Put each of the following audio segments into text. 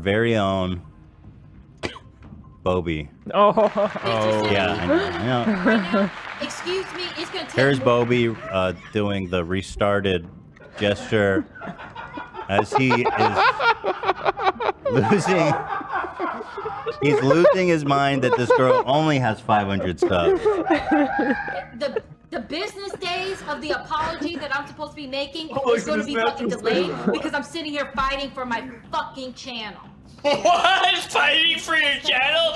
our very own Bobby. Oh. Yeah, I know. Right now, excuse me, it's gonna take. Here's Bobby doing the restarted gesture as he is losing. He's losing his mind that this girl only has 500 subs. The business days of the apology that I'm supposed to be making is going to be fucking delayed because I'm sitting here fighting for my fucking channel. What? Fighting for your channel?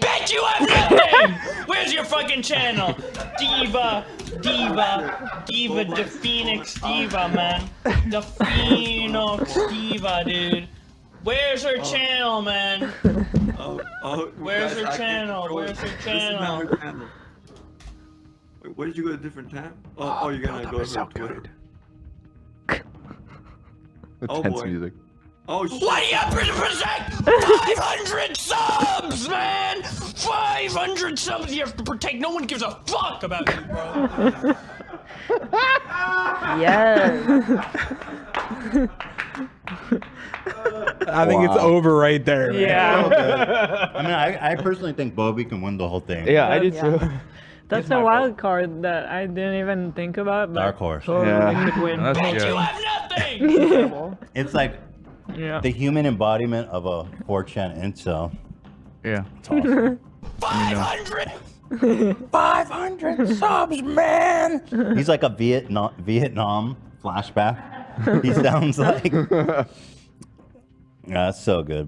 Bet you have nothing! Where's your fucking channel? Diva, the Phoenix Diva, man. The Phoenix Diva, dude. Where's her channel, man? Where's her channel? Where's her channel? Wait, where did you go to a different tab? Oh, you're gonna go to Twitter. Oh boy. Music. Oh shit. What do you protect? 500 subs, man! 500 subs you have to protect. No one gives a fuck about you, bro. Yes. I think it's over right there. Man. Yeah. I mean, I personally think Bobby can win the whole thing. Yeah, I did too. That's a wild card that I didn't even think about. But Dark horse. totally Yeah. could win. That's Bet good. you have nothing! It's like Yeah. the human embodiment of a 4chan incel. Yeah. It's awesome. 500! 500 subs, man! He's like a Vietnam flashback. He sounds like. Yeah, that's so good.